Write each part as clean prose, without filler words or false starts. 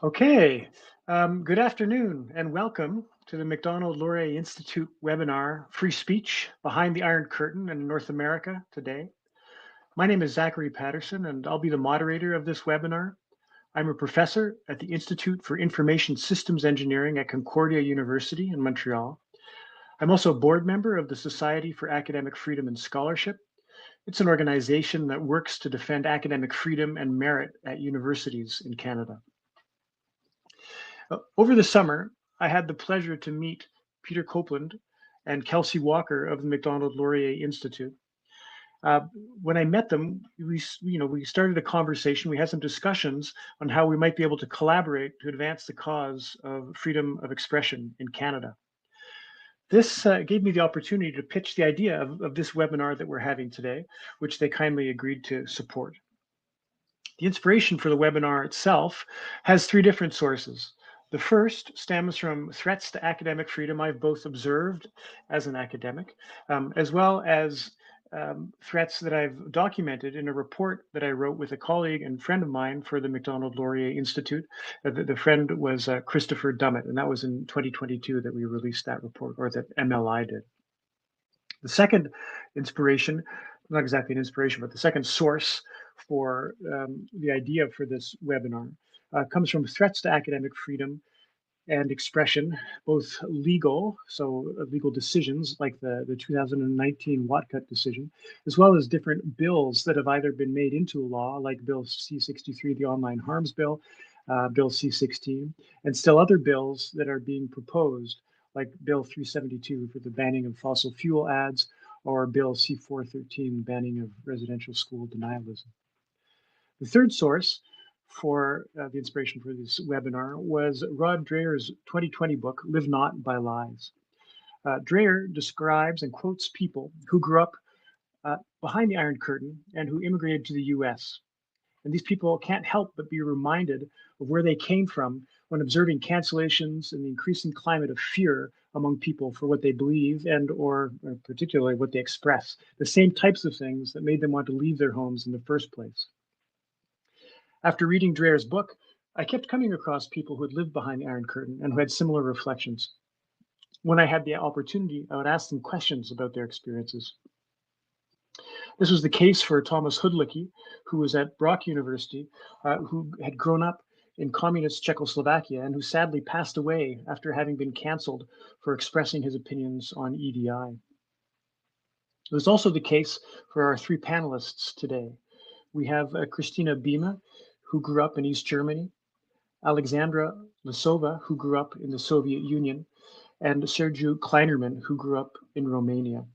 Okay, good afternoon and welcome to the Macdonald-Laurier Institute webinar, Free Speech Behind the Iron Curtain in North America today. My name is Zachary Patterson and I'll be the moderator of this webinar. I'm a professor at the Institute for Information Systems Engineering at Concordia University in Montreal. I'm also a board member of the Society for Academic Freedom and Scholarship. It's an organization that works to defend academic freedom and merit at universities in Canada. Over the summer, I had the pleasure to meet Peter Copeland and Kelsey Walker of the Macdonald-Laurier Institute. When I met them, we started a conversation. We had some discussions on how we might be able to collaborate to advance the cause of freedom of expression in Canada. This gave me the opportunity to pitch the idea of this webinar that we're having today, which they kindly agreed to support. The inspiration for the webinar itself has three different sources. The first stems from threats to academic freedom I've both observed as an academic, as well as threats that I've documented in a report that I wrote with a colleague and friend of mine for the Macdonald-Laurier Institute. The friend was Christopher Dummett, and that was in 2022 that we released that report, or that MLI did. The second inspiration, not exactly an inspiration, but the second source for the idea for this webinar comes from threats to academic freedom and expression, both legal, so legal decisions like the 2019 Watcut decision, as well as different bills that have either been made into law, like Bill C-63, the Online Harms Bill, Bill C-16, and still other bills that are being proposed, like Bill 372 for the banning of fossil fuel ads, or Bill C-413, banning of residential school denialism. The third source for the inspiration for this webinar was Rod Dreher's 2020 book, Live Not by Lies. Dreher describes and quotes people who grew up behind the Iron Curtain and who immigrated to the US. And these people can't help but be reminded of where they came from when observing cancellations and the increasing climate of fear among people for what they believe and or particularly what they express, the same types of things that made them want to leave their homes in the first place. After reading Dreher's book, I kept coming across people who had lived behind the Iron Curtain and who had similar reflections. When I had the opportunity, I would ask them questions about their experiences. This was the case for Thomas Hudlicki, who was at Brock University, who had grown up in communist Czechoslovakia and who sadly passed away after having been canceled for expressing his opinions on EDI. It was also the case for our three panelists today. We have Christina Bima, who grew up in East Germany, Alexandra Lisova, who grew up in the Soviet Union, and Sergiu Kleinerman, who grew up in Romania.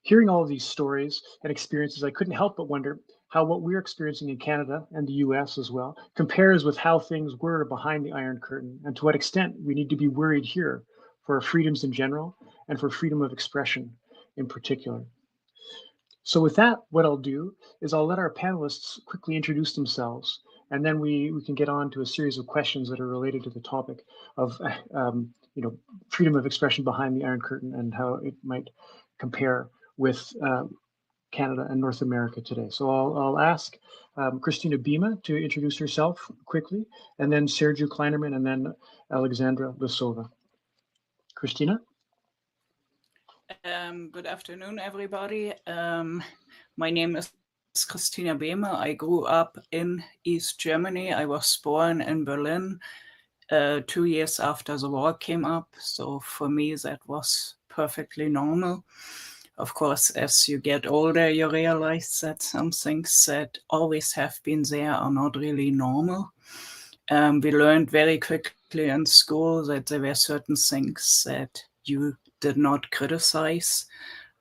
Hearing all of these stories and experiences, I couldn't help but wonder how what we're experiencing in Canada and the US as well compares with how things were behind the Iron Curtain, and to what extent we need to be worried here for our freedoms in general and for freedom of expression in particular. So with that, what I'll do is I'll let our panelists quickly introduce themselves, and then we can get on to a series of questions that are related to the topic of freedom of expression behind the Iron Curtain and how it might compare with Canada and North America today. So I'll ask Christina Bima to introduce herself quickly, and then Sergiu Kleinerman, and then Alexandra Lisova. Christina? Good afternoon, everybody. My name is Christina Behme. I grew up in East Germany. I was born in Berlin 2 years after the war came up. So for me, that was perfectly normal. Of course, as you get older, you realize that some things that always have been there are not really normal. We learned very quickly in school that there were certain things that you did not criticize.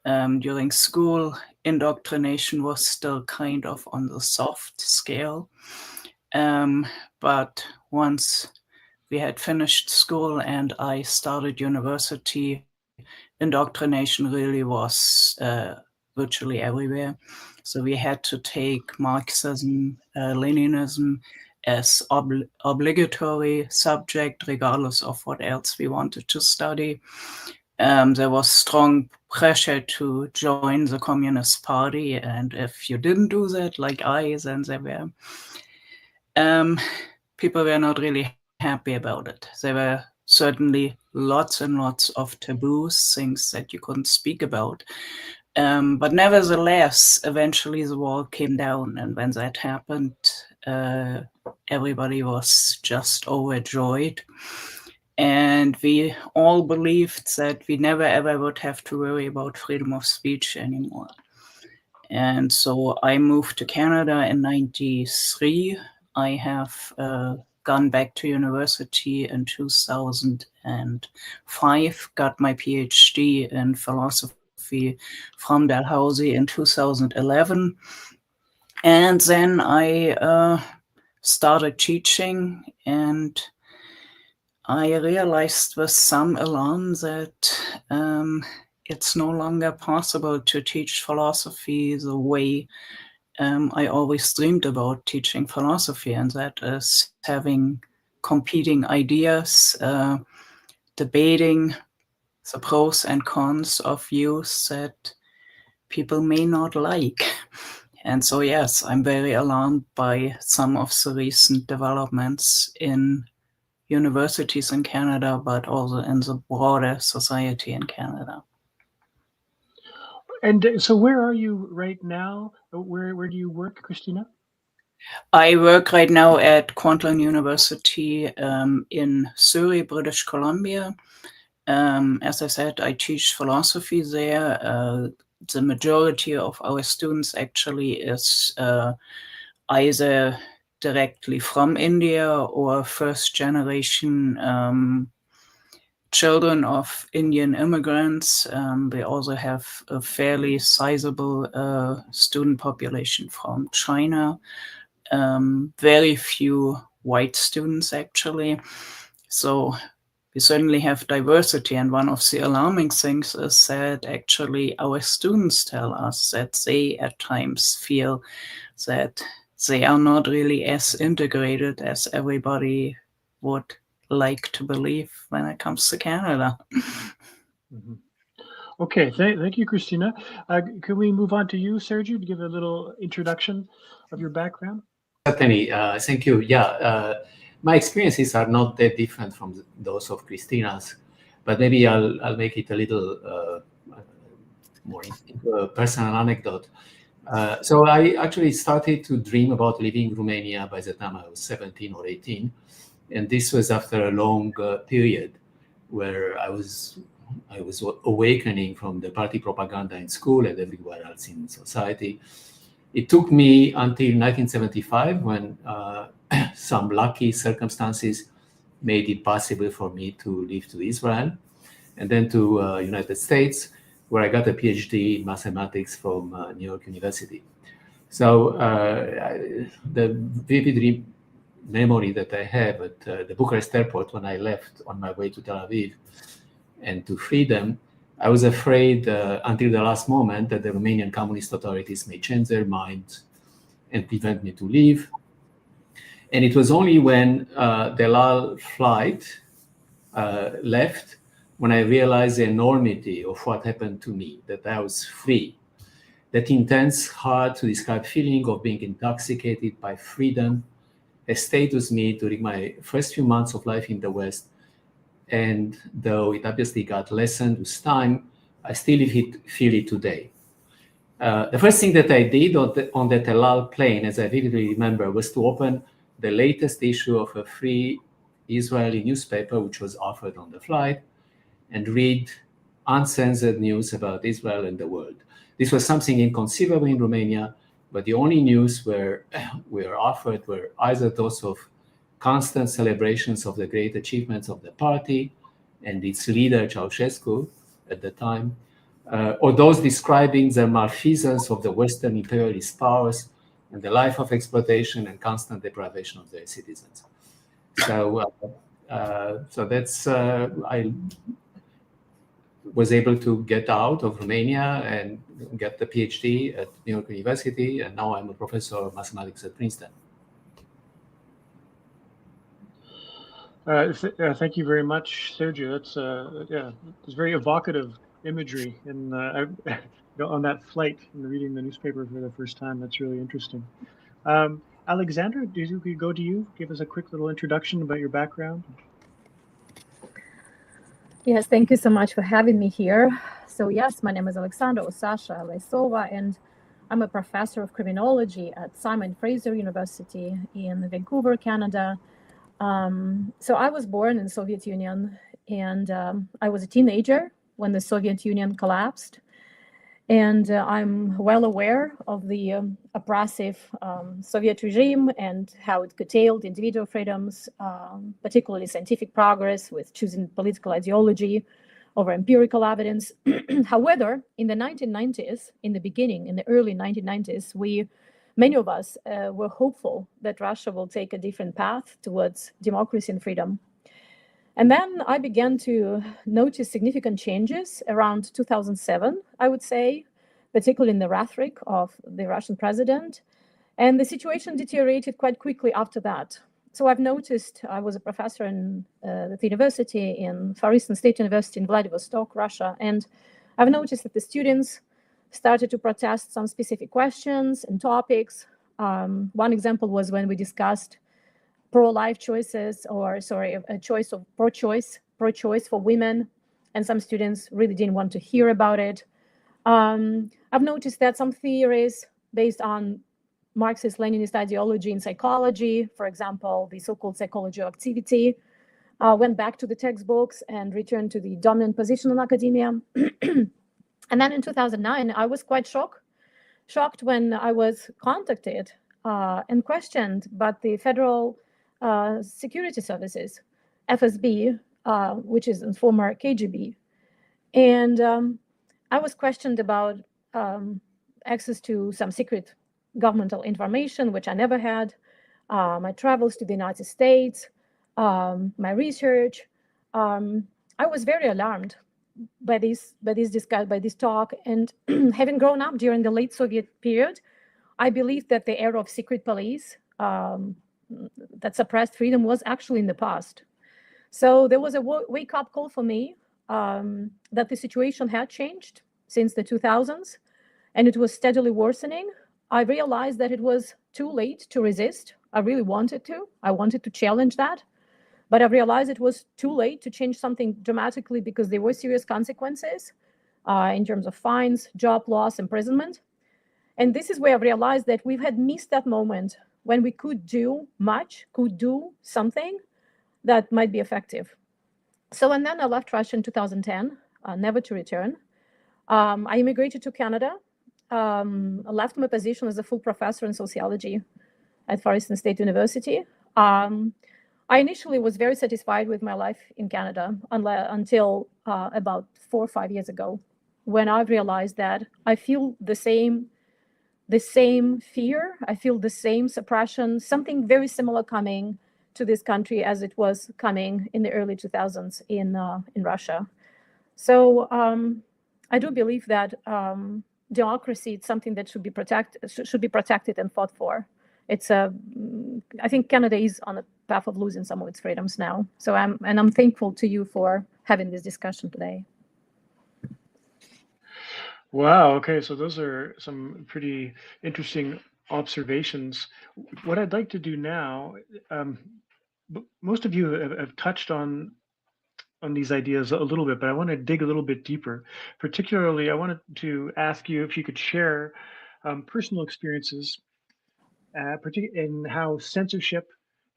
During school, indoctrination was still kind of on the soft scale. But once we had finished school and I started university, indoctrination really was virtually everywhere. So we had to take Marxism, Leninism as obligatory subject, regardless of what else we wanted to study. There was strong pressure to join the Communist Party, and if you didn't do that, like I, then there were people were not really happy about it. There were certainly lots and lots of taboos, things that you couldn't speak about. But nevertheless, eventually the wall came down, and when that happened, everybody was just overjoyed. And we all believed that we never ever would have to worry about freedom of speech anymore. And so I moved to Canada in '93. I have gone back to university in 2005, got my PhD in philosophy from Dalhousie in 2011. And then I started teaching, and I realized with some alarm that it's no longer possible to teach philosophy the way I always dreamed about teaching philosophy, and that is having competing ideas, debating the pros and cons of views that people may not like. And so, yes, I'm very alarmed by some of the recent developments in universities in Canada, but also in the broader society in Canada. And so where are you right now? Where do you work, Christina? I work right now at Kwantlen University in Surrey, British Columbia. As I said, I teach philosophy there. The majority of our students actually is either directly from India or first generation children of Indian immigrants. We also have a fairly sizable student population from China. Very few white students, actually. So we certainly have diversity. And one of the alarming things is that actually our students tell us that they at times feel that they are not really as integrated as everybody would like to believe when it comes to Canada. Mm-hmm. Okay, thank you, Christina. Can we move on to you, Sergio, to give a little introduction of your background? Certainly, thank you. Yeah, my experiences are not that different from those of Christina's, but maybe I'll make it a little more into a personal anecdote. So I actually started to dream about leaving Romania by the time I was 17 or 18. And this was after a long period where I was awakening from the party propaganda in school and everywhere else in society. It took me until 1975 when some lucky circumstances made it possible for me to leave to Israel and then to United States, where I got a PhD in mathematics from New York University. So the vivid memory that I have at the Bucharest airport when I left on my way to Tel Aviv and to freedom, I was afraid until the last moment that the Romanian communist authorities may change their mind and prevent me to leave. And it was only when the LAL flight left when I realized the enormity of what happened to me, that I was free. That intense, hard to describe feeling of being intoxicated by freedom has stayed with me during my first few months of life in the West. And though it obviously got lessened with time, I still feel it today. The first thing that I did on the Tel Aviv plane, as I vividly remember, was to open the latest issue of a free Israeli newspaper, which was offered on the flight, and read uncensored news about Israel and the world. This was something inconceivable in Romania, but the only news we were offered were either those of constant celebrations of the great achievements of the party and its leader, Ceausescu, at the time, or those describing the malfeasance of the Western imperialist powers and the life of exploitation and constant deprivation of their citizens. So that's, I was able to get out of Romania and get the PhD at New York University, and now I'm a professor of mathematics at Princeton. Thank you very much, Sergio. That's it's very evocative imagery, and on that flight and reading the newspaper for the first time. That's really interesting. Alexander, we go to you? Give us a quick little introduction about your background. Yes, thank you so much for having me here. So yes, my name is Alexandra Osasha Lesova, and I'm a professor of criminology at Simon Fraser University in Vancouver, Canada. So I was born in the Soviet Union, and I was a teenager when the Soviet Union collapsed. And I'm well aware of the oppressive Soviet regime and how it curtailed individual freedoms, particularly scientific progress, with choosing political ideology over empirical evidence. However, in the 1990s, in the early 1990s, many of us were hopeful that Russia will take a different path towards democracy and freedom. And then I began to notice significant changes around 2007, I would say, particularly in the rhetoric of the Russian president. And the situation deteriorated quite quickly after that. So I've noticed, I was a professor in the university in Far Eastern State University in Vladivostok, Russia. And I've noticed that the students started to protest some specific questions and topics. One example was when we discussed pro-life choices, a choice of pro-choice for women, and some students really didn't want to hear about it. I've noticed that some theories based on Marxist-Leninist ideology in psychology, for example, the so-called psychology of activity, went back to the textbooks and returned to the dominant position in academia. And then in 2009, I was quite shocked when I was contacted and questioned by the Federal Security Services, FSB, which is in former KGB. And I was questioned about access to some secret governmental information, which I never had, my travels to the United States, my research. I was very alarmed by this talk. And having grown up during the late Soviet period, I believed that the era of secret police that suppressed freedom was actually in the past. So there was a wake-up call for me that the situation had changed since the 2000s, and it was steadily worsening. I realized that it was too late to resist. I really wanted to. I wanted to challenge that. But I realized it was too late to change something dramatically because there were serious consequences in terms of fines, job loss, imprisonment. And this is where I realized that we had missed that moment when we could do something that might be effective. So, and then I left Russia in 2010, never to return. I immigrated to Canada. I left my position as a full professor in sociology at Far Eastern State University. I initially was very satisfied with my life in Canada until about 4 or 5 years ago, when I realized that I feel the same fear, I feel the same suppression, something very similar coming to this country as it was coming in the early 2000s in Russia. So I do believe that democracy is something that should be protected and fought for. I think Canada is on a path of losing some of its freedoms now. So I'm thankful to you for having this discussion today. Wow. Okay. So those are some pretty interesting observations. What I'd like to do now, most of you have touched on these ideas a little bit, but I want to dig a little bit deeper. Particularly, I wanted to ask you if you could share personal experiences, in how censorship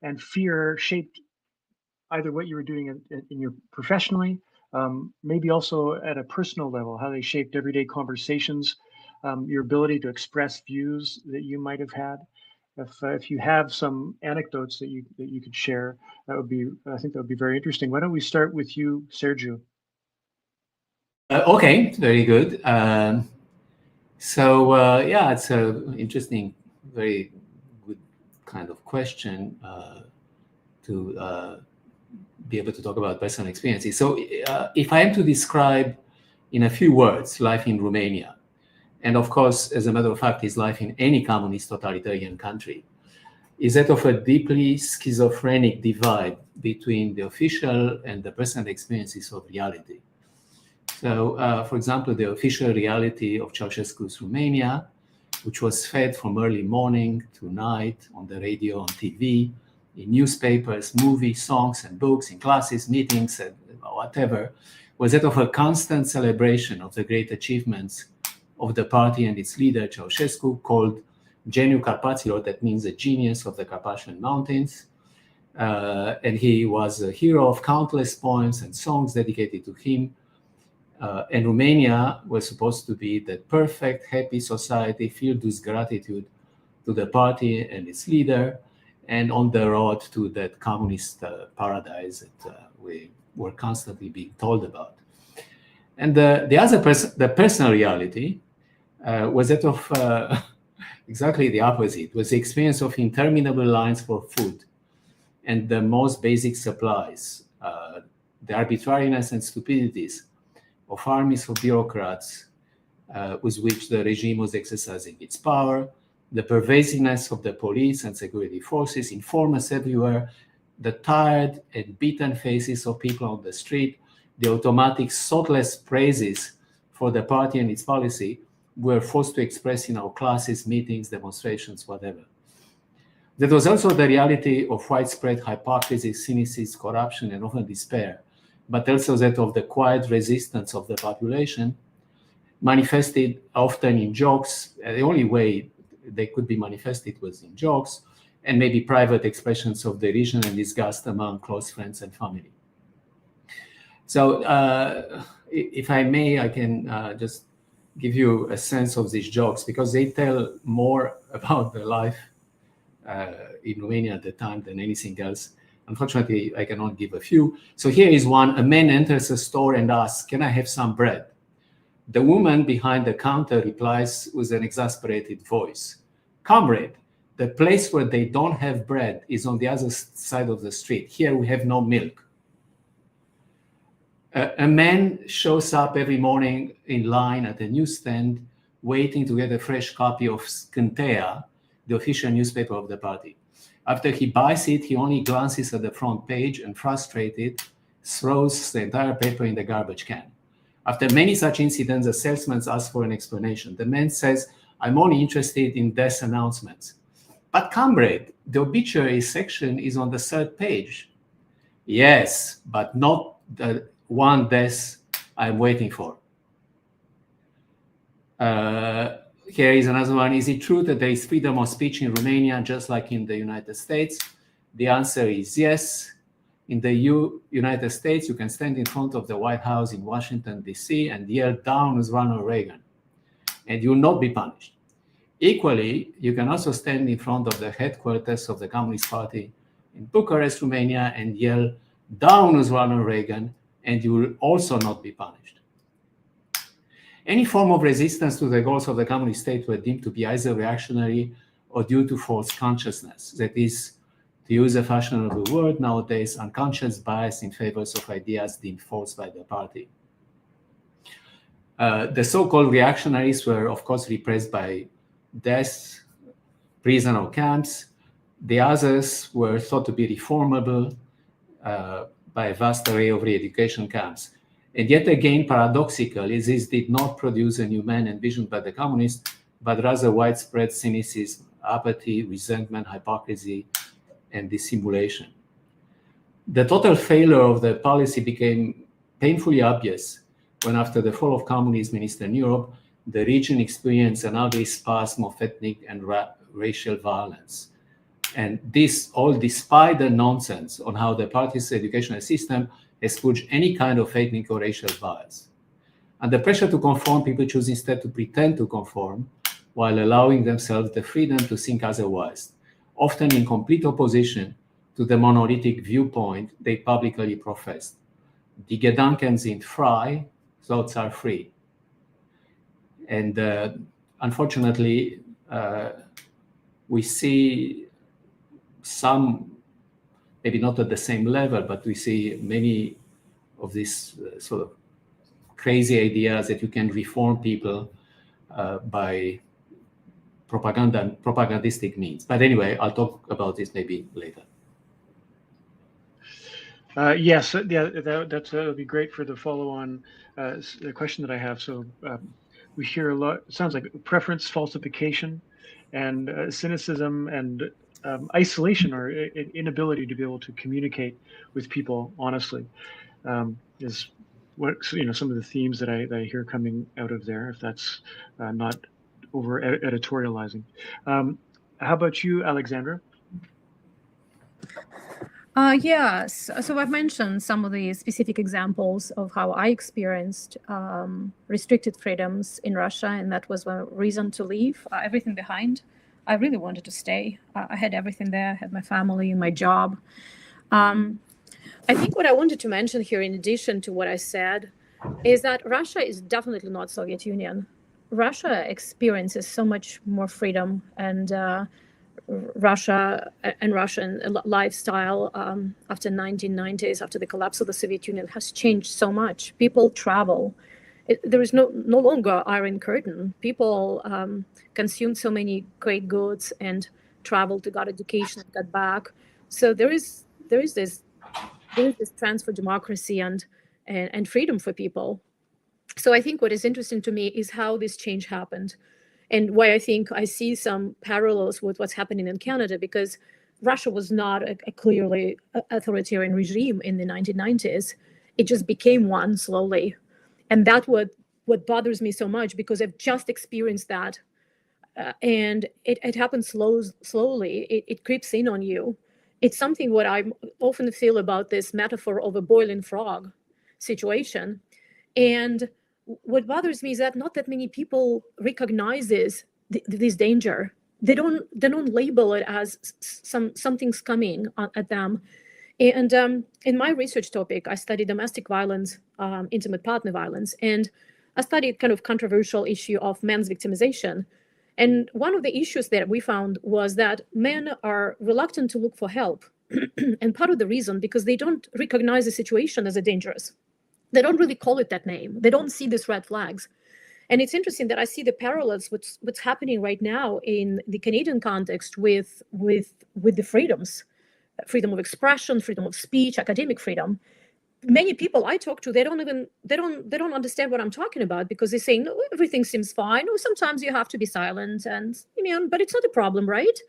and fear shaped either what you were doing in your professionally, maybe also at a personal level, how they shaped everyday conversations, your ability to express views that you might have had. If you have some anecdotes that you could share, I think that would be very interesting. Why don't we start with you, Sergiu? Okay, very good. Yeah, it's an interesting, very good kind of question to be able to talk about personal experiences. So if I am to describe in a few words life in Romania, and of course, as a matter of fact, his life in any communist totalitarian country, is that of a deeply schizophrenic divide between the official and the personal experiences of reality. So, for example, the official reality of Ceausescu's Romania which was fed from early morning to night on the radio, on TV, in newspapers, movies, songs, and books, in classes, meetings, and whatever, was that of a constant celebration of the great achievements of the party and its leader, Ceausescu, called Geniu Carpaților, that means the genius of the Carpathian Mountains. And he was a hero of countless poems and songs dedicated to him. And Romania was supposed to be the perfect, happy society filled with gratitude to the party and its leader, and on the road to that communist paradise that we were constantly being told about. And the personal reality was that of exactly the opposite. It was the experience of interminable lines for food and the most basic supplies, the arbitrariness and stupidities of armies of bureaucrats with which the regime was exercising its power, the pervasiveness of the police and security forces, informers everywhere, the tired and beaten faces of people on the street, the automatic, thoughtless praises for the party and its policy were forced to express in our classes, meetings, demonstrations, whatever. That was also the reality of widespread hypocrisy, cynicism, corruption, and often despair, but also that of the quiet resistance of the population, manifested often in jokes. The only way they could be manifested was in jokes, and maybe private expressions of derision and disgust among close friends and family. So if I may, I can just give you a sense of these jokes, because they tell more about the life in Romania at the time than anything else. Unfortunately, I cannot give a few. So here is one. A man enters a store and asks, "Can I have some bread?" The woman behind the counter replies with an exasperated voice, "Comrade, the place where they don't have bread is on the other side of the street. Here we have no milk." A man shows up every morning in line at a newsstand waiting to get a fresh copy of Scânteia, the official newspaper of the party. After he buys it, he only glances at the front page and, frustrated, throws the entire paper in the garbage can. After many such incidents, the salesman asks for an explanation. The man says, "I'm only interested in death announcements." "But comrade, the obituary section is on the third page." "Yes, but not the one death I'm waiting for." Here is another one. Is it true that there is freedom of speech in Romania just like in the United States? The answer is yes. In the United States, you can stand in front of the White House in Washington, D.C. and yell down with Ronald Reagan, and you will not be punished. Equally, you can also stand in front of the headquarters of the Communist Party in Bucharest, Romania, and yell down with Ronald Reagan, and you will also not be punished. Any form of resistance to the goals of the communist state were deemed to be either reactionary or due to false consciousness. That is, to use a fashionable word nowadays, unconscious bias in favor of ideas deemed false by the party. The so-called reactionaries were, of course, repressed by death, prison or camps. The others were thought to be reformable by a vast array of re-education camps. And yet again, paradoxically, this did not produce a new man envisioned by the communists, but rather widespread cynicism, apathy, resentment, hypocrisy, and dissimulation. The total failure of the policy became painfully obvious when, after the fall of communism in Eastern Europe, the region experienced an ugly spasm of ethnic and racial violence. And this all despite the nonsense on how the party's educational system has purged any kind of ethnic or racial bias. Under pressure to conform, people choose instead to pretend to conform while allowing themselves the freedom to think otherwise, often in complete opposition to the monolithic viewpoint they publicly professed. Die Gedanken sind frei, thoughts are free. And unfortunately, we see some, maybe not at the same level, but we see many of these sort of crazy ideas that you can reform people by propagandistic means. But anyway, I'll talk about this maybe later. Yes, yeah, that would be great for the follow-on the question that I have. So we hear a lot. It sounds like preference falsification, and cynicism and isolation, or inability to be able to communicate with people honestly, is what some of the themes that I hear coming out of there. If that's not over editorializing. How about you, Alexandra? Yes. So I've mentioned some of the specific examples of how I experienced restricted freedoms in Russia, and that was a reason to leave everything behind. I really wanted to stay. I had everything there. I had my family, my job. I think what I wanted to mention here, in addition to what I said, is that Russia is definitely not Soviet Union. Russia experiences so much more freedom, and Russia and Russian lifestyle after 1990s, after the collapse of the Soviet Union, has changed so much. People travel. There is no longer Iron Curtain. People consume so many great goods and travel to get education and get back. So there is this trend for democracy and freedom for people. So I think what is interesting to me is how this change happened, and why I think I see some parallels with what's happening in Canada, because Russia was not a clearly authoritarian regime in the 1990s. It just became one slowly. And that's what bothers me so much, because I've just experienced that. And it happens slowly. It creeps in on you. It's something what I often feel about this metaphor of a boiling frog situation. And what bothers me is that not that many people recognize this danger. They don't label it as something's coming at them. And in my research topic, I studied domestic violence, intimate partner violence, and I studied kind of controversial issue of men's victimization. And one of the issues that we found was that men are reluctant to look for help. And part of the reason, because they don't recognize the situation as a dangerous. They don't really call it that name. They don't see these red flags. And it's interesting that I see the parallels with what's happening right now in the Canadian context with the freedoms, freedom of expression, freedom of speech, academic freedom. Many people I talk to, they don't understand what I'm talking about, because they're saying, no, everything seems fine. Or sometimes you have to be silent, and but it's not a problem, right?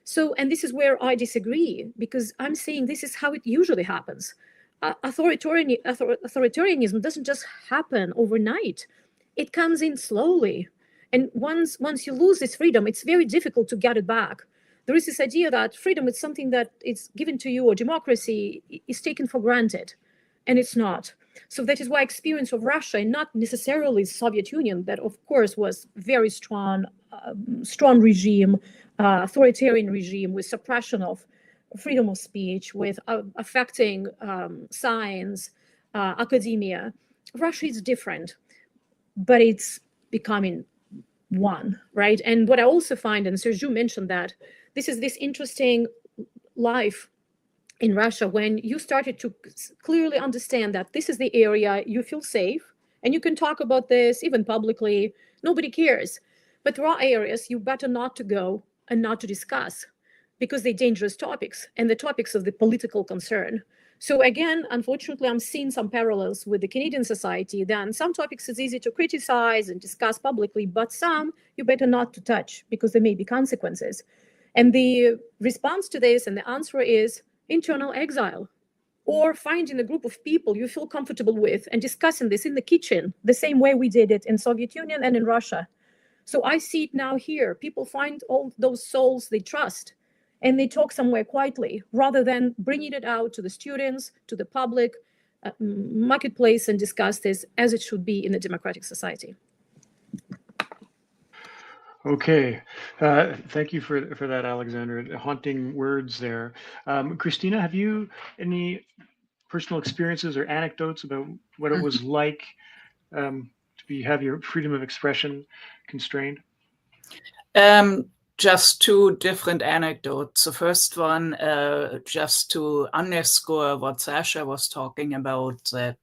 So, and this is where I disagree, because I'm saying this is how it usually happens. Authoritarianism doesn't just happen overnight. It comes in slowly. And once you lose this freedom, it's very difficult to get it back. There is this idea that freedom is something that is given to you, or democracy is taken for granted. And it's not. So that is why experience of Russia, and not necessarily Soviet Union, that of course was very strong regime, authoritarian regime with suppression of freedom of speech, with affecting science, academia. Russia is different, but it's becoming one, right? And what I also find, and Sergio mentioned that, this is this interesting life in Russia when you started to clearly understand that this is the area you feel safe, and you can talk about this even publicly, nobody cares. But there are areas you better not to go and not to discuss, because they're dangerous topics, and the topics of the political concern. So again, unfortunately, I'm seeing some parallels with the Canadian society. Then some topics is easy to criticize and discuss publicly, but some you better not to touch, because there may be consequences. And the response to this, and the answer is internal exile, or finding a group of people you feel comfortable with and discussing this in the kitchen, the same way we did it in Soviet Union and in Russia. So I see it now here. People find all those souls they trust, and they talk somewhere quietly, rather than bringing it out to the students, to the public, marketplace, and discuss this as it should be in a democratic society. Okay, thank you for that, Alexandra. Haunting words there. Christina, have you any personal experiences or anecdotes about what it was like to have your freedom of expression constrained? Just two different anecdotes. The first one, just to underscore what Sasha was talking about, that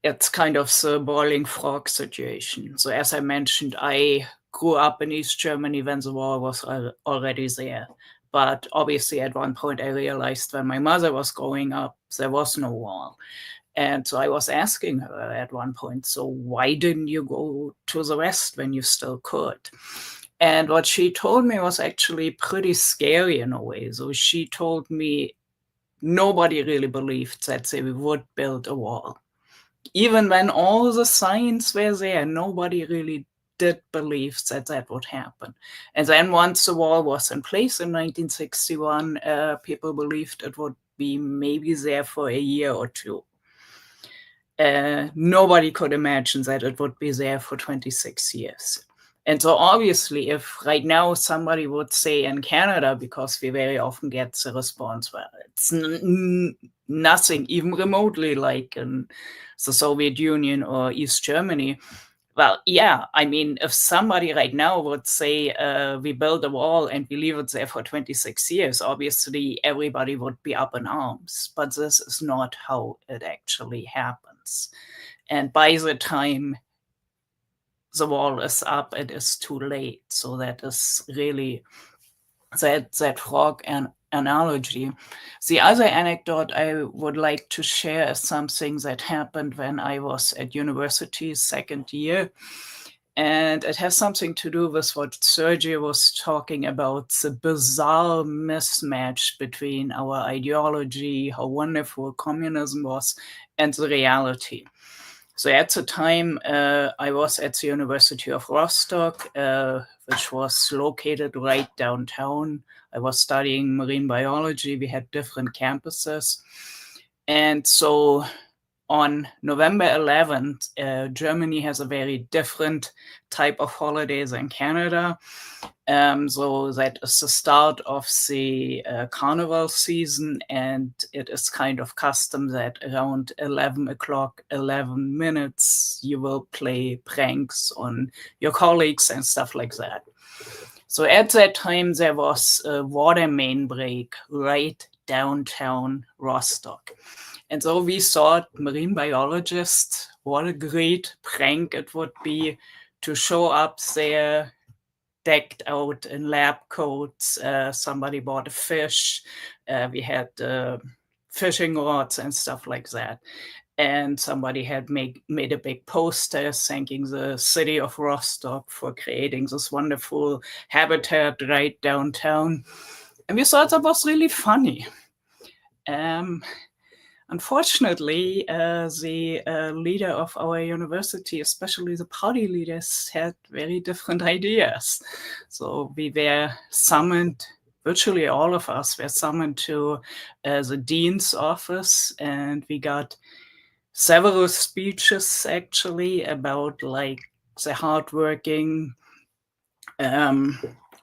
it's kind of the boiling frog situation. So as I mentioned, I grew up in East Germany when the war was already there. But obviously at one point I realized when my mother was growing up, there was no war. And so I was asking her at one point, so why didn't you go to the West when you still could? And what she told me was actually pretty scary in a way. So she told me nobody really believed that they would build a wall. Even when all the signs were there, nobody really did believe that that would happen. And then once the wall was in place in 1961, people believed it would be maybe there for a year or two. Nobody could imagine that it would be there for 26 years. And so obviously, if right now somebody would say in Canada, because we very often get the response, well, it's nothing even remotely like in the Soviet Union or East Germany. Well, yeah, I mean, if somebody right now would say we build a wall and we leave it there for 26 years, obviously everybody would be up in arms. But this is not how it actually happens. And by the time the wall is up, it is too late. So that is really that frog analogy. The other anecdote I would like to share is something that happened when I was at university second year. And it has something to do with what Sergio was talking about, the bizarre mismatch between our ideology, how wonderful communism was, and the reality. So at the time, I was at the University of Rostock, which was located right downtown. I was studying marine biology. We had different campuses. And so on November 11th, Germany has a very different type of holiday than Canada. So that is the start of the carnival season, and it is kind of custom that around 11 o'clock, 11 minutes, you will play pranks on your colleagues and stuff like that. So at that time, there was a water main break right downtown Rostock. And so we thought, marine biologists, what a great prank it would be to show up there decked out in lab coats. Somebody bought a fish. We had fishing rods and stuff like that. And somebody had made a big poster thanking the city of Rostock for creating this wonderful habitat right downtown. And we thought that was really funny. Unfortunately, the leader of our university, especially the party leaders, had very different ideas. So we were summoned, virtually all of us were summoned to the dean's office, and we got several speeches actually about like the hardworking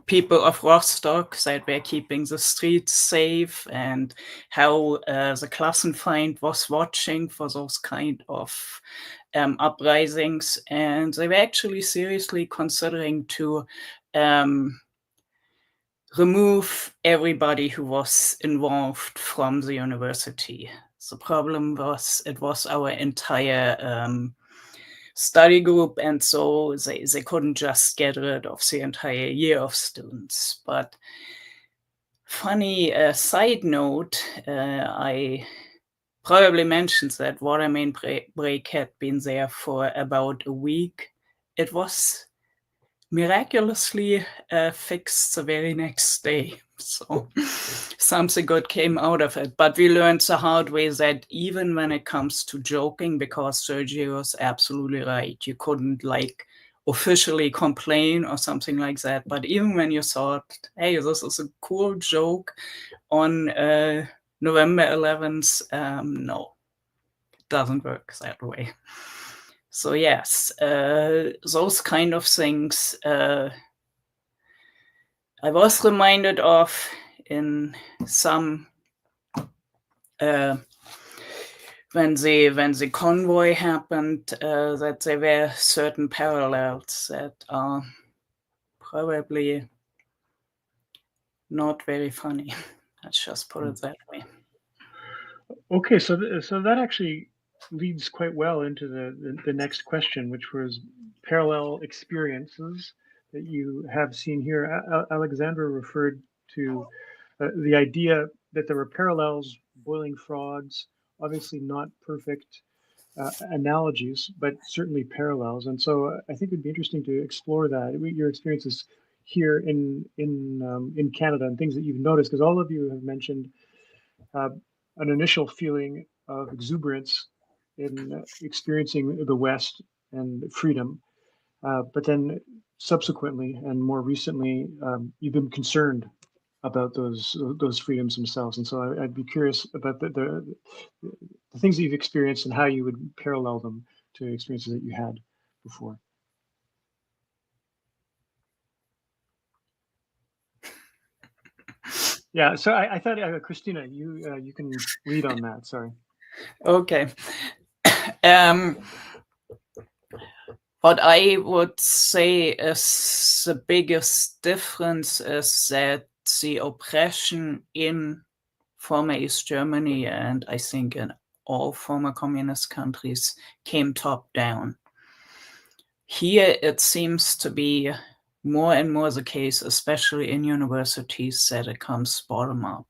people of Rostock that were keeping the streets safe, and how the Klassenfeind was watching for those kind of uprisings. And they were actually seriously considering to remove everybody who was involved from the university. The problem was it was our entire study group, and so they couldn't just get rid of the entire year of students. But funny side note, I probably mentioned that water main break had been there for about a week. It was miraculously fixed the very next day. So something good came out of it. But we learned the hard way that even when it comes to joking, because Sergio was absolutely right, you couldn't like officially complain or something like that. But even when you thought, hey, this is a cool joke on November 11th, no, it doesn't work that way. So yes, those kind of things I was reminded of in some when the convoy happened, that there were certain parallels that are probably not very funny. Let's just put it that way. Okay, so that actually leads quite well into the next question, which was parallel experiences that you have seen here. Alexandra referred to the idea that there were parallels, boiling frogs, obviously not perfect analogies, but certainly parallels. And so I think it'd be interesting to explore that, your experiences here in Canada and things that you've noticed, because all of you have mentioned an initial feeling of exuberance in experiencing the West and freedom, but then subsequently and more recently, you've been concerned about those freedoms themselves. And so I'd be curious about the things that you've experienced and how you would parallel them to experiences that you had before. Yeah, so I thought, Christina, you can lead on that. Sorry. Okay. What I would say is the biggest difference is that the oppression in former East Germany, and I think in all former communist countries, came top down. Here it seems to be more and more the case, especially in universities, that it comes bottom up,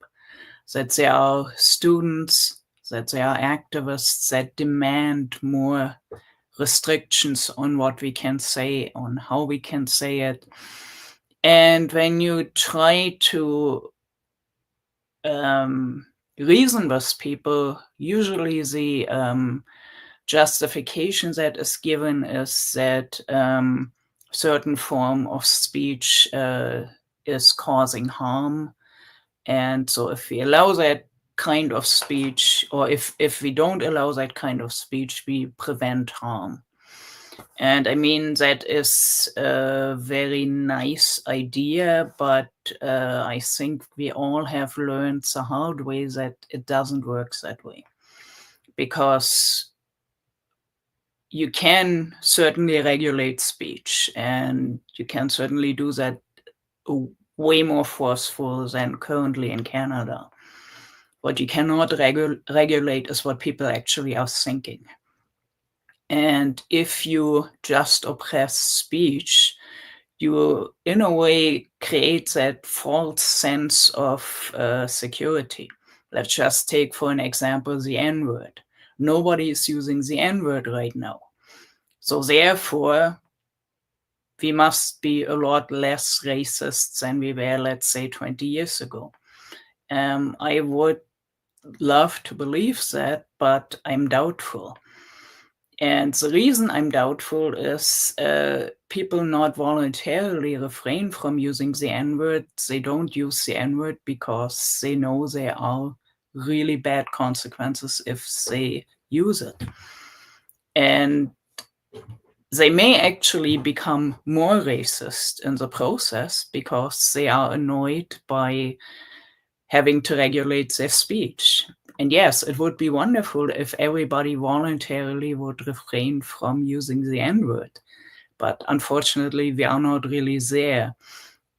that there are students, that there are activists that demand more restrictions on what we can say, on how we can say it. And when you try to reason with people, usually the justification that is given is that certain form of speech is causing harm. And so if we allow that kind of speech, or if we don't allow that kind of speech, we prevent harm. And I mean, that is a very nice idea, but I think we all have learned the hard way that it doesn't work that way. Because you can certainly regulate speech, and you can certainly do that way more forceful than currently in Canada. What you cannot regulate is what people actually are thinking. And if you just oppress speech, you, in a way, create that false sense of security. Let's just take, for an example, the N-word. Nobody is using the N-word right now. So therefore, we must be a lot less racist than we were, let's say, 20 years ago. I would love to believe that, but I'm doubtful. And the reason I'm doubtful is people not voluntarily refrain from using the N-word. They don't use the N-word because they know there are really bad consequences if they use it. And they may actually become more racist in the process because they are annoyed by having to regulate their speech. And yes, it would be wonderful if everybody voluntarily would refrain from using the N-word. But unfortunately, we are not really there.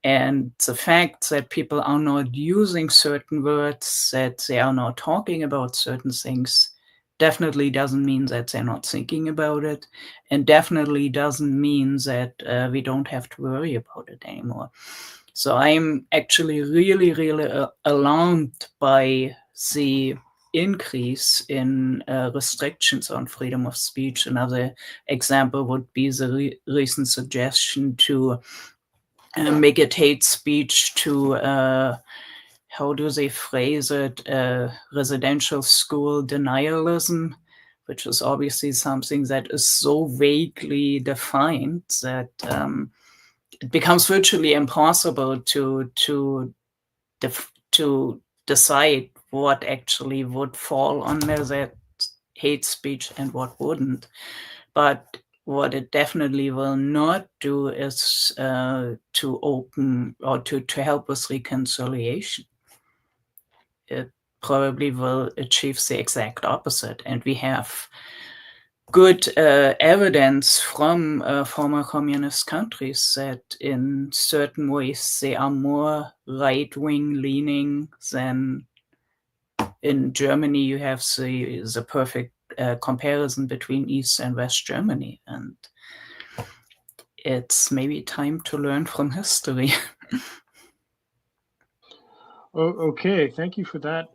And the fact that people are not using certain words, that they are not talking about certain things, definitely doesn't mean that they're not thinking about it, and definitely doesn't mean that we don't have to worry about it anymore. So I'm actually really, really alarmed by the increase in restrictions on freedom of speech. Another example would be the recent suggestion to make it hate speech to, how do they phrase it, residential school denialism, which is obviously something that is so vaguely defined that it becomes virtually impossible to decide what actually would fall under that hate speech and what wouldn't. But what it definitely will not do is to open or to help with reconciliation. It probably will achieve the exact opposite. And we have good evidence from former communist countries that in certain ways they are more right-wing leaning than in Germany. You have the perfect comparison between East and West Germany, and it's maybe time to learn from history. Okay, thank you for that,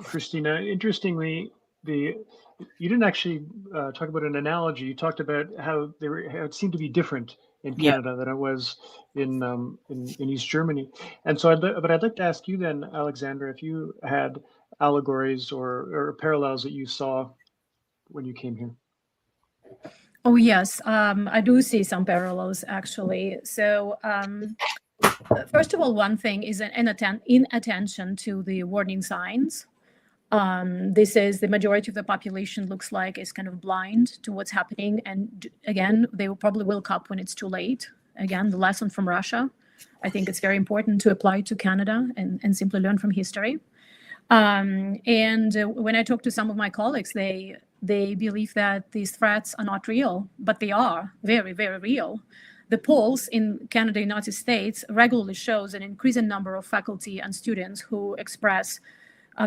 Christina. Interestingly, you didn't actually talk about an analogy. You talked about how how it seemed to be different in Canada than it was in East Germany. And so, I'd like to ask you then, Alexandra, if you had allegories or parallels that you saw when you came here. Oh yes, I do see some parallels actually. So first of all, one thing is inattention to the warning signs. This is the majority of the population looks like is kind of blind to what's happening. And again, they will probably wake up when it's too late. Again, the lesson from Russia. I think it's very important to apply to Canada and simply learn from history. And when I talk to some of my colleagues, they believe that these threats are not real, but they are very, very real. The polls in Canada, United States regularly shows an increasing number of faculty and students who express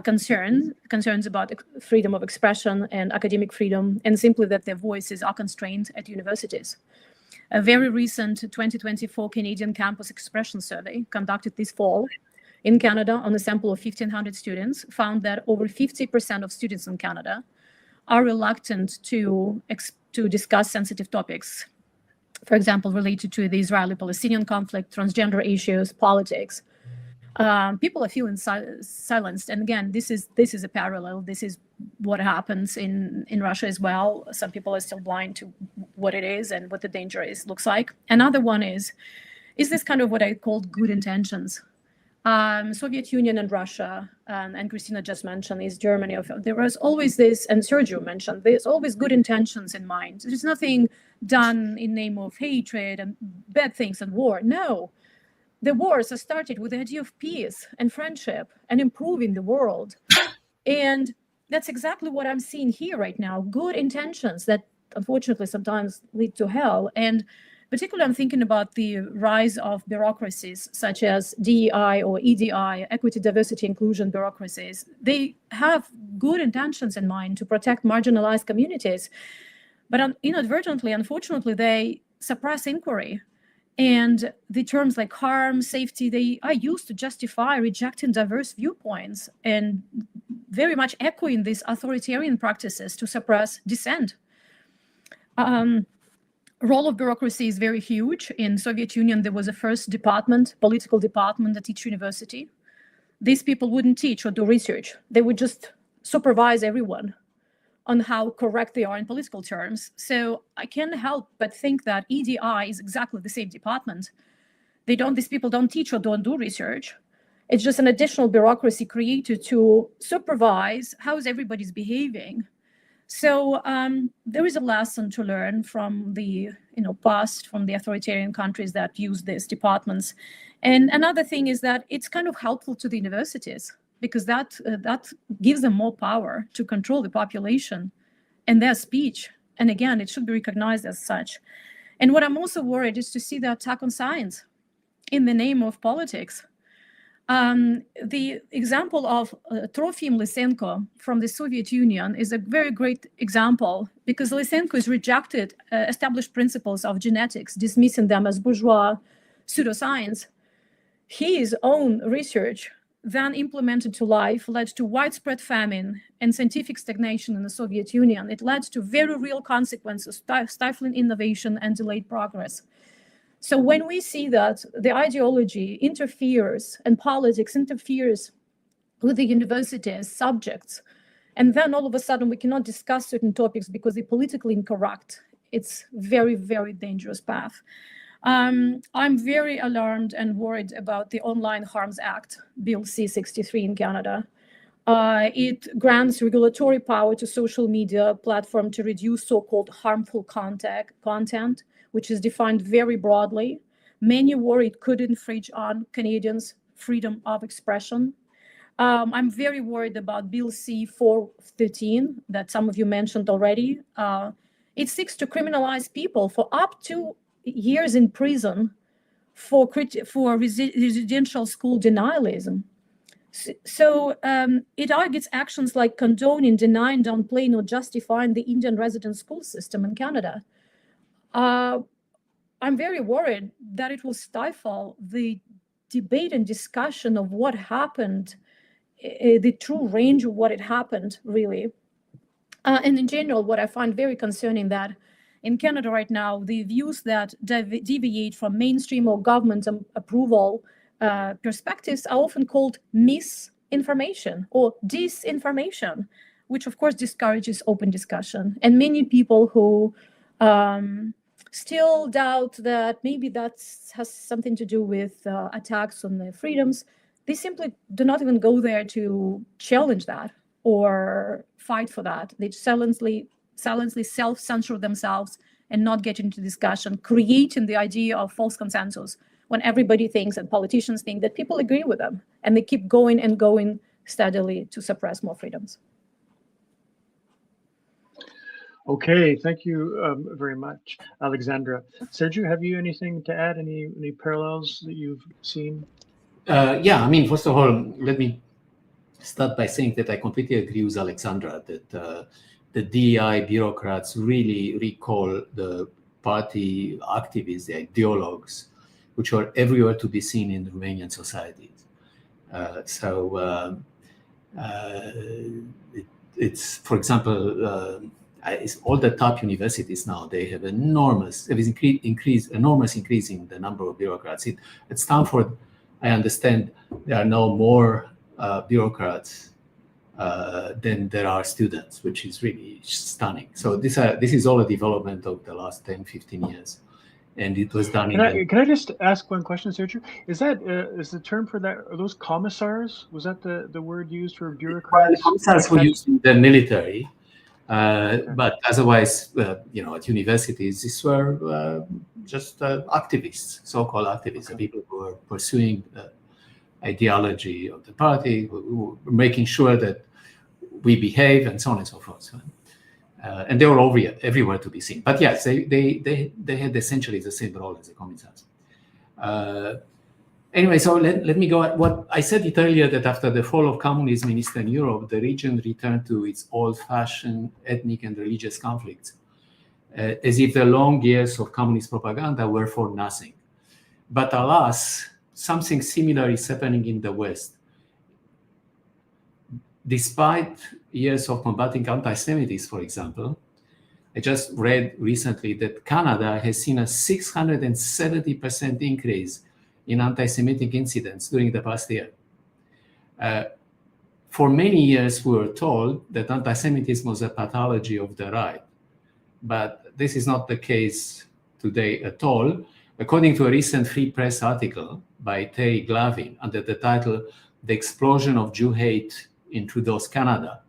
concerns about freedom of expression and academic freedom, and simply that their voices are constrained at universities. A very recent 2024 Canadian Campus Expression Survey conducted this fall in Canada on a sample of 1,500 students found that over 50% of students in Canada are reluctant to discuss sensitive topics, for example, related to the Israeli-Palestinian conflict, transgender issues, politics. People are feeling silenced. And again, this is a parallel. This is what happens in Russia as well. Some people are still blind to what it is and what the danger looks like. Another one is this kind of what I called good intentions. Soviet Union and Russia, and Christina just mentioned East Germany. There was always this, and Sergio mentioned, there's always good intentions in mind. There's nothing done in name of hatred and bad things and war. No, the wars are started with the idea of peace and friendship and improving the world. And that's exactly what I'm seeing here right now. Good intentions that unfortunately sometimes lead to hell. And particularly, I'm thinking about the rise of bureaucracies such as DEI or EDI, equity, diversity, inclusion bureaucracies. They have good intentions in mind to protect marginalized communities, but inadvertently, unfortunately, they suppress inquiry. And the terms like harm, safety, they are used to justify rejecting diverse viewpoints and very much echoing these authoritarian practices to suppress dissent. Role of bureaucracy is very huge. In Soviet Union, there was a first department, political department at each university. These people wouldn't teach or do research. They would just supervise everyone on how correct they are in political terms. So I can't help but think that EDI is exactly the same department. These people don't teach or don't do research. It's just an additional bureaucracy created to supervise how is everybody's behaving. So there is a lesson to learn from the past, from the authoritarian countries that use these departments. And another thing is that it's kind of helpful to the universities because that gives them more power to control the population and their speech. And again, it should be recognized as such. And what I'm also worried is to see the attack on science in the name of politics. The example of Trofim Lysenko from the Soviet Union is a very great example because Lysenko has rejected established principles of genetics, dismissing them as bourgeois pseudoscience. His own research, then implemented to life, led to widespread famine and scientific stagnation in the Soviet Union. It led to very real consequences, stifling innovation and delayed progress. So when we see that the ideology interferes and politics interferes with the university's subjects, and then all of a sudden we cannot discuss certain topics because they're politically incorrect, it's very, very dangerous path. I'm very alarmed and worried about the Online Harms Act, Bill C-63 in Canada. It grants regulatory power to social media platform to reduce so-called harmful content, which is defined very broadly. Many worry it could infringe on Canadians' freedom of expression. I'm very worried about Bill C-413 that some of you mentioned already. It seeks to criminalize people for up to years in prison for residential school denialism. So it argues actions like condoning, denying, downplaying, or justifying the Indian resident school system in Canada. I'm very worried that it will stifle the debate and discussion of what happened, the true range of what had happened, really. And in general, what I find very concerning that in Canada right now, the views that deviate from mainstream or government approval perspectives are often called misinformation or disinformation, which of course discourages open discussion. And many people who still doubt that maybe that has something to do with attacks on their freedoms, they simply do not even go there to challenge that or fight for that. They silently self-censor themselves and not get into discussion, creating the idea of false consensus when everybody thinks and politicians think that people agree with them, and they keep going and going steadily to suppress more freedoms. Okay, thank you very much, Alexandra. Sergio, have you anything to add? Any parallels that you've seen? Yeah, I mean, first of all, let me start by saying that I completely agree with Alexandra that the DEI bureaucrats really recall the party activists, the ideologues, which are everywhere to be seen in Romanian societies. It's, for example, all the top universities now, they have enormous increase in the number of bureaucrats. At Stanford, I understand there are now more bureaucrats than there are students, which is really stunning. So this is all a development of the last 10, 15 years. And it was done Can I just ask one question, Sergio? Is that is the term for that, are those commissars? Was that the word used for bureaucrats? Well, commissars were used in the military. But otherwise, at universities, these were just activists, so-called activists, people who were pursuing the ideology of the party, who were making sure that we behave, and so on and so forth. And they were everywhere to be seen. But yes, they had essentially the same role as the commissars. Anyway, so let me go at what I said it earlier, that after the fall of communism in Eastern Europe, the region returned to its old-fashioned ethnic and religious conflicts, as if the long years of communist propaganda were for nothing. But alas, something similar is happening in the West. Despite years of combating anti-Semitism, for example, I just read recently that Canada has seen a 670% increase in anti-Semitic incidents during the past year. For many years, we were told that anti-Semitism was a pathology of the right, but this is not the case today at all. According to a recent Free Press article by Terry Glavin under the title "The Explosion of Jew Hate in Trudeau's Canada,"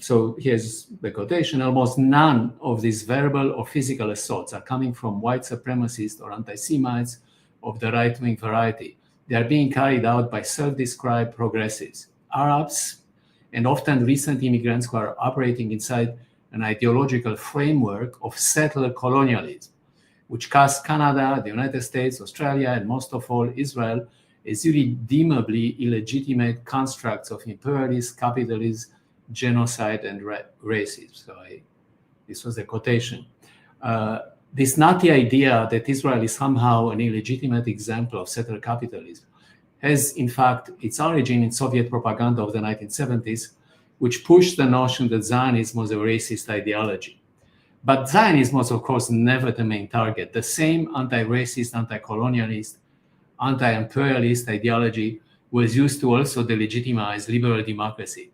so here's the quotation, almost none of these verbal or physical assaults are coming from white supremacists or anti-Semites of the right-wing variety. They are being carried out by self-described progressives, Arabs, and often recent immigrants who are operating inside an ideological framework of settler colonialism, which casts Canada, the United States, Australia, and most of all Israel as irredeemably illegitimate constructs of imperialist capitalism, genocide, and racism. So this was the quotation. This nutty idea that Israel is somehow an illegitimate example of settler capitalism has, in fact, its origin in Soviet propaganda of the 1970s, which pushed the notion that Zionism was a racist ideology. But Zionism was, of course, never the main target. The same anti-racist, anti-colonialist, anti-imperialist ideology was used to also delegitimize liberal democracy.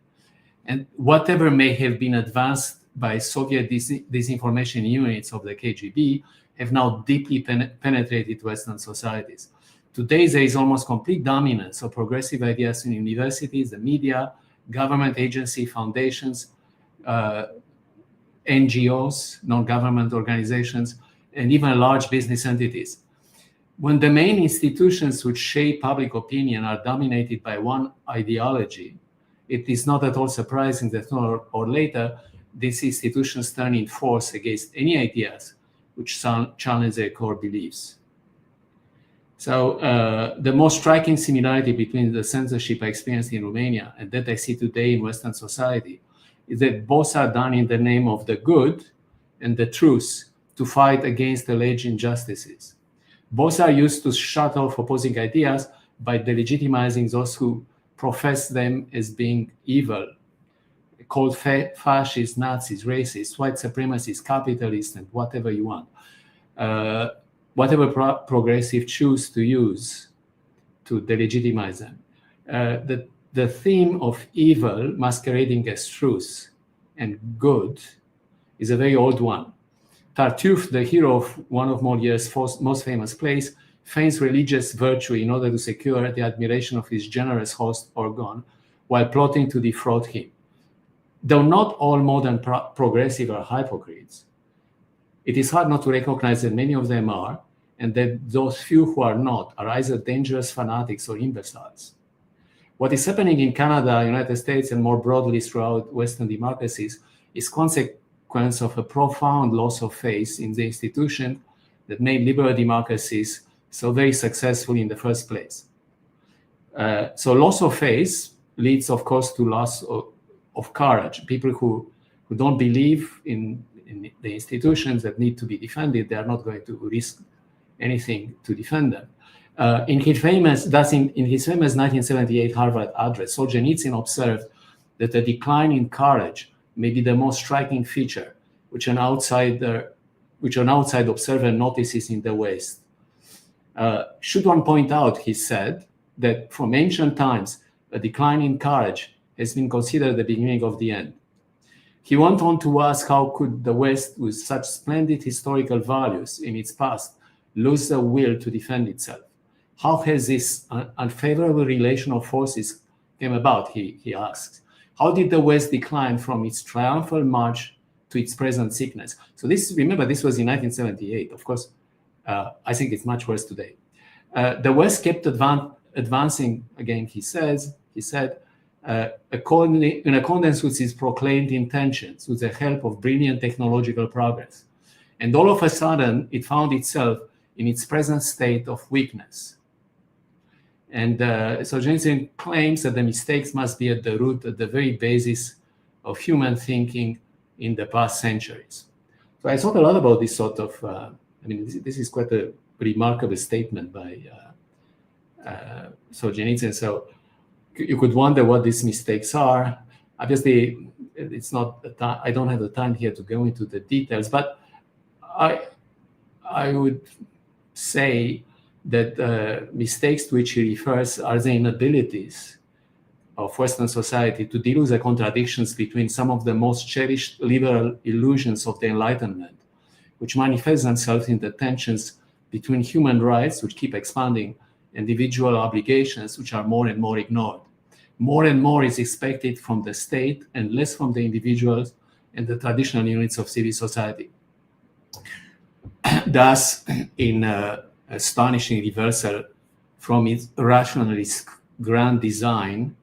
And whatever may have been advanced by Soviet disinformation units of the KGB have now deeply penetrated Western societies. Today, there is almost complete dominance of progressive ideas in universities, the media, government agency, foundations, NGOs, non-government organizations, and even large business entities. When the main institutions which shape public opinion are dominated by one ideology, it is not at all surprising that sooner or later, these institutions turn in force against any ideas which challenge their core beliefs. So the most striking similarity between the censorship I experienced in Romania and that I see today in Western society is that both are done in the name of the good and the truth to fight against alleged injustices. Both are used to shut off opposing ideas by delegitimizing those who profess them as being evil, called fascists, Nazis, racists, white supremacists, capitalists, and whatever you want. Whatever progressive choose to use to delegitimize them. The theme of evil masquerading as truth and good is a very old one. Tartuffe, the hero of one of Moliere's most famous plays, feigns religious virtue in order to secure the admiration of his generous host Orgon, while plotting to defraud him. Though not all modern progressive are hypocrites, it is hard not to recognize that many of them are, and that those few who are not are either dangerous fanatics or imbeciles. What is happening in Canada, United States, and more broadly throughout Western democracies is consequence of a profound loss of faith in the institution that made liberal democracies so very successful in the first place. So loss of faith leads, of course, to loss of courage. People who don't believe in the institutions that need to be defended, they are not going to risk anything to defend them. In his famous 1978 Harvard address, Solzhenitsyn observed that a decline in courage may be the most striking feature which an outside observer notices in the West. Should one point out, he said, that from ancient times, a decline in courage has been considered the beginning of the end. He went on to ask how could the West, with such splendid historical values in its past, lose the will to defend itself? How has this unfavorable relation of forces came about, he asks. How did the West decline from its triumphal march to its present sickness? So remember, this was in 1978. Of course, I think it's much worse today. The West kept advancing, again, he said, in accordance with its proclaimed intentions, with the help of brilliant technological progress. And all of a sudden, it found itself in its present state of weakness. And Solzhenitsyn claims that the mistakes must be at the root, at the very basis of human thinking in the past centuries. So I thought a lot about this sort of, this is quite a remarkable statement by Solzhenitsyn. So you could wonder what these mistakes are. Obviously, it's not, I don't have the time here to go into the details, but I would say that mistakes to which he refers are the inabilities of Western society to deal with the contradictions between some of the most cherished liberal illusions of the Enlightenment, which manifest themselves in the tensions between human rights, which keep expanding, individual obligations, which are more and more ignored. More and more is expected from the state and less from the individuals and the traditional units of civil society. Thus, in astonishing reversal from its rationalist grand design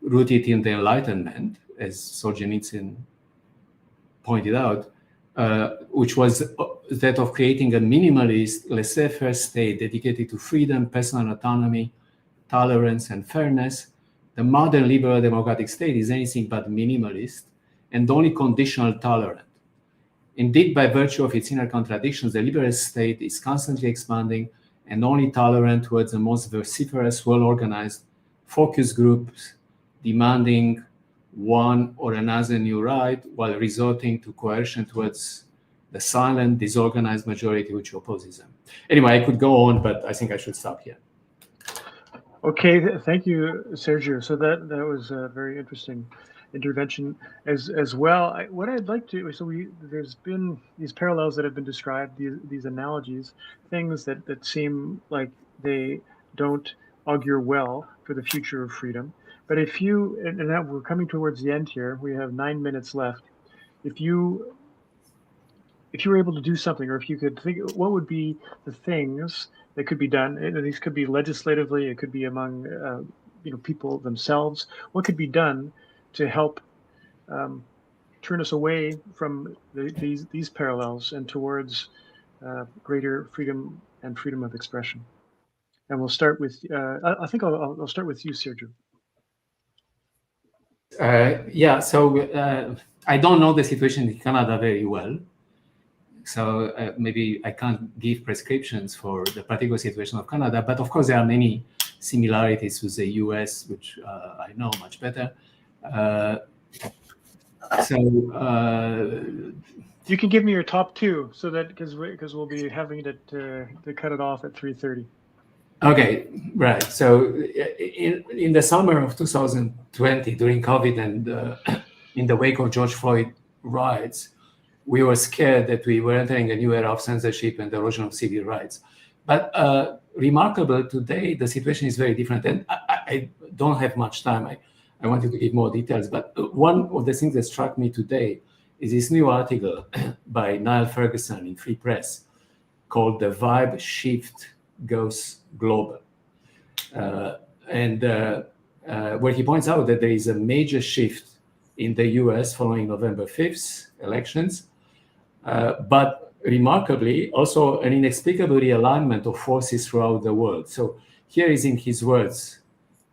rooted in the Enlightenment, as Solzhenitsyn pointed out, which was that of creating a minimalist, laissez-faire state dedicated to freedom, personal autonomy, tolerance, and fairness. The modern liberal democratic state is anything but minimalist and only conditional tolerant. Indeed, by virtue of its inner contradictions, the liberal state is constantly expanding and only tolerant towards the most vociferous, well-organized focus groups demanding one or another new right while resorting to coercion towards the silent, disorganized majority which opposes them. Anyway, I could go on, but I think I should stop here. Okay, thank you, Sergio. So that was a very interesting intervention as well. What I'd like to, there's been these parallels that have been described, these analogies, things that seem like they don't augur well for the future of freedom. But if you, and now we're coming towards the end here, we have 9 minutes left. If you were able to do something, or if you could think, what would be the things that could be done? And these could be legislatively, it could be among people themselves. What could be done to help turn us away from these parallels and towards greater freedom and freedom of expression? And we'll start with, I think I'll start with you, Sergio. I don't know the situation in Canada very well. So maybe I can't give prescriptions for the particular situation of Canada, but of course there are many similarities with the US, which I know much better. So you can give me your top two, so that because we'll be having to cut it off at 3:30. Okay, right. So in the summer of 2020, during COVID and in the wake of George Floyd riots, we were scared that we were entering a new era of censorship and erosion of civil rights. But remarkable, today the situation is very different. And I don't have much time. I wanted to give more details. But one of the things that struck me today is this new article by Niall Ferguson in Free Press called "The Vibe Shift Goes Global." Where he points out that there is a major shift in the US following November 5th elections, but remarkably also an inexplicable realignment of forces throughout the world. So here is in his words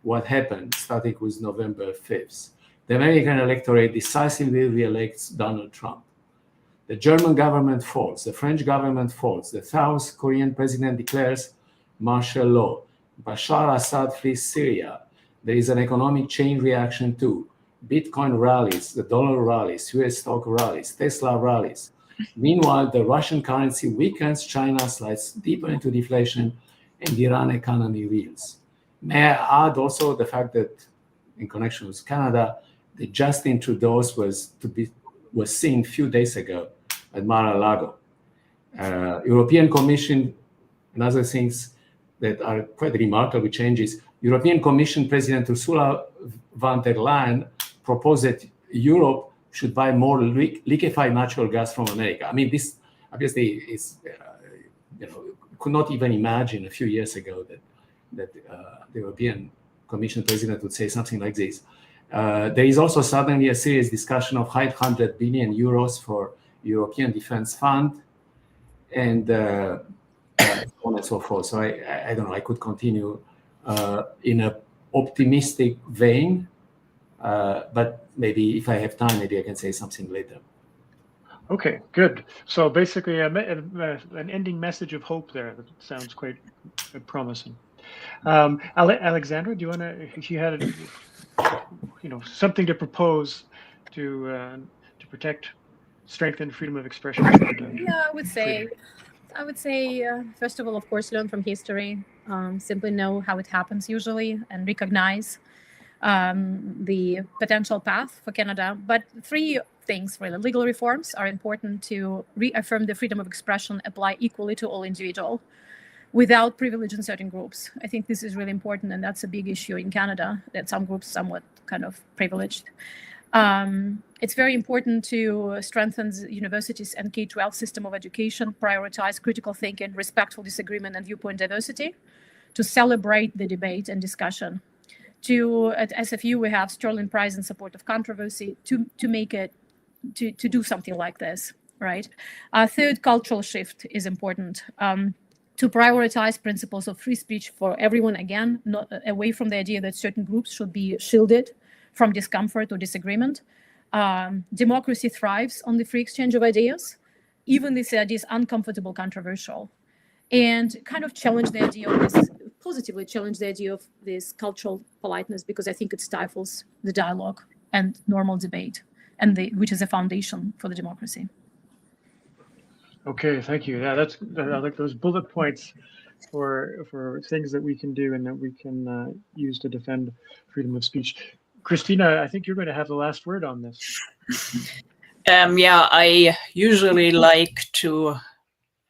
what happened starting with November 5th. The American electorate decisively re-elects Donald Trump. The German government falls, the French government falls, the South Korean president declares martial law. Bashar Assad flees Syria. There is an economic chain reaction too. Bitcoin rallies, the dollar rallies, US stock rallies, Tesla rallies. Meanwhile, the Russian currency weakens, China slides deeper into deflation, and the Iran economy reels. May I add also the fact that, in connection with Canada, that Justin Trudeau was seen a few days ago at Mar-a-Lago. European Commission and other things that are quite remarkable changes. European Commission President Ursula von der Leyen proposed that Europe should buy more liquefied natural gas from America. I mean, this obviously is, could not even imagine a few years ago that the European Commission President would say something like this. There is also suddenly a serious discussion of 500 billion euros for European Defense Fund, and so on and so forth. So I don't know, I could continue in an optimistic vein, but maybe if I have time, maybe I can say something later. Okay, good. So basically an ending message of hope there. That sounds quite promising. Alexandra, do you want to, if you had something to propose to protect, strengthen freedom of expression? Yeah, I would say, first of all, of course, learn from history, simply know how it happens usually, and recognize the potential path for Canada. But three things, really. Legal reforms are important to reaffirm the freedom of expression, apply equally to all individuals without privileging certain groups. I think this is really important, and that's a big issue in Canada, that some groups somewhat kind of privileged. It's very important to strengthen universities and K-12 system of education, prioritize critical thinking, respectful disagreement, and viewpoint diversity, to celebrate the debate and discussion. At SFU, we have Sterling Prize in support of controversy to make it, to do something like this, right? Third, cultural shift is important. To prioritize principles of free speech for everyone, again, not away from the idea that certain groups should be shielded from discomfort or disagreement. Democracy thrives on the free exchange of ideas, even if the idea is uncomfortable, controversial, and kind of challenge the idea of this, positively challenge the idea of this cultural politeness, because I think it stifles the dialogue and normal debate, and which is a foundation for the democracy. Okay, thank you. Yeah, I like those bullet points for things that we can do and that we can use to defend freedom of speech. Christina, I think you're going to have the last word on this. Yeah, I usually like to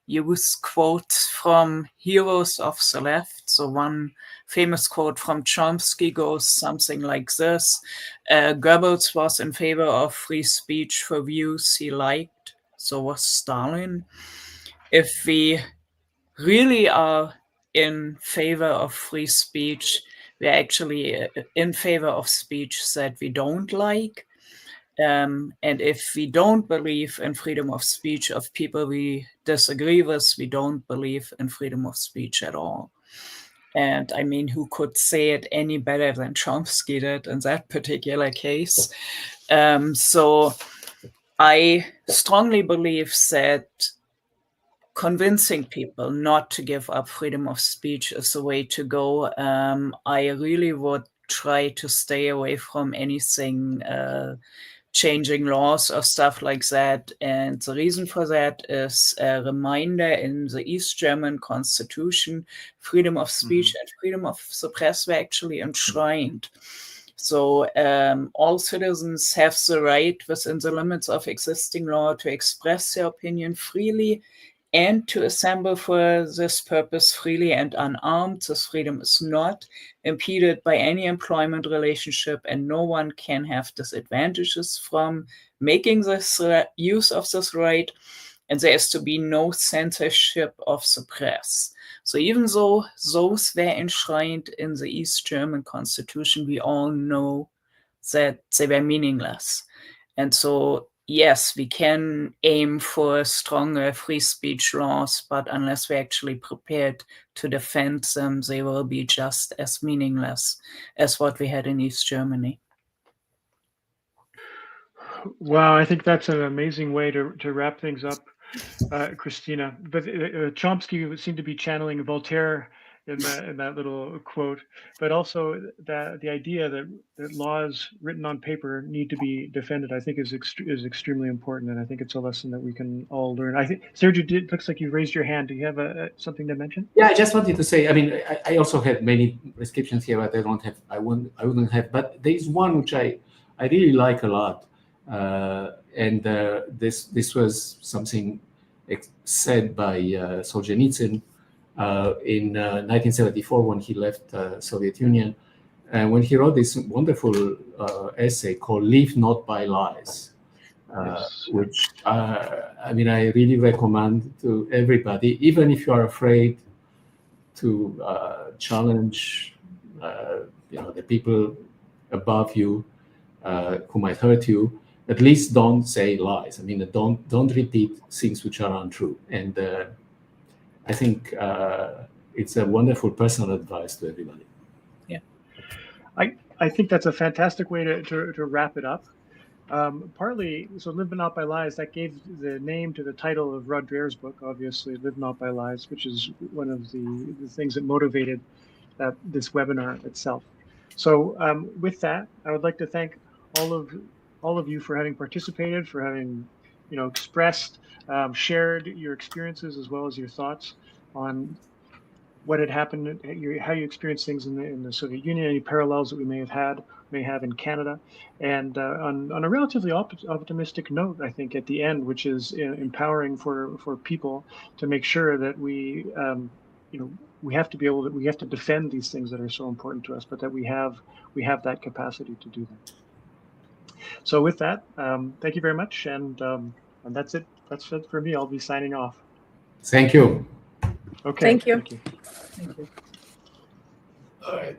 use quotes from heroes of the left. So one famous quote from Chomsky goes something like this: Goebbels was in favor of free speech for views he liked, so was Stalin. If we really are in favor of free speech, we're actually in favor of speech that we don't like. And if we don't believe in freedom of speech of people we disagree with, we don't believe in freedom of speech at all. And I mean, who could say it any better than Chomsky did in that particular case? So I strongly believe that convincing people not to give up freedom of speech is the way to go. I really would try to stay away from anything changing laws or stuff like that. And the reason for that is a reminder in the East German constitution, freedom of speech and freedom of the press were actually enshrined. So all citizens have the right within the limits of existing law to express their opinion freely and to assemble for this purpose freely and unarmed. This freedom is not impeded by any employment relationship, and no one can have disadvantages from making this use of this right. And there is to be no censorship of the press. So even though those were enshrined in the East German constitution, we all know that they were meaningless. And so, yes, we can aim for stronger free speech laws, but unless we're actually prepared to defend them, they will be just as meaningless as what we had in East Germany. Wow, I think that's an amazing way to wrap things up, Christina. But Chomsky seemed to be channeling Voltaire in that little quote, but also the idea that laws written on paper need to be defended, I think is extremely important, and I think it's a lesson that we can all learn. I think Sergio, it looks like you raised your hand. Do you have something to mention? Yeah, I just wanted to say. I mean, I also have many prescriptions here, but I wouldn't have. But there is one which I really like a lot, and this was something said by Solzhenitsyn in 1974 when he left Soviet Union, and when he wrote this wonderful essay called "Live Not by Lies," which I mean I really recommend to everybody, even if you are afraid to challenge the people above you who might hurt you. At least don't say lies. I mean, don't repeat things which are untrue. And I think it's a wonderful personal advice to everybody. Yeah, I think that's a fantastic way to wrap it up. Partly, so Live Not by Lies, that gave the name to the title of Rod Dreher's book, obviously, Live Not by Lies, which is one of the things that motivated this webinar itself. So with that, I would like to thank all of you for having participated, for having expressed, shared your experiences as well as your thoughts on what had happened, how you experienced things in the Soviet Union, any parallels that we may have in Canada, and on a relatively optimistic note, I think at the end, which is empowering for people to make sure that we have to defend these things that are so important to us, but that we have that capacity to do that. So with that, thank you very much, and that's it. That's it for me. I'll be signing off. Thank you. Okay. Thank you. Thank you. All right.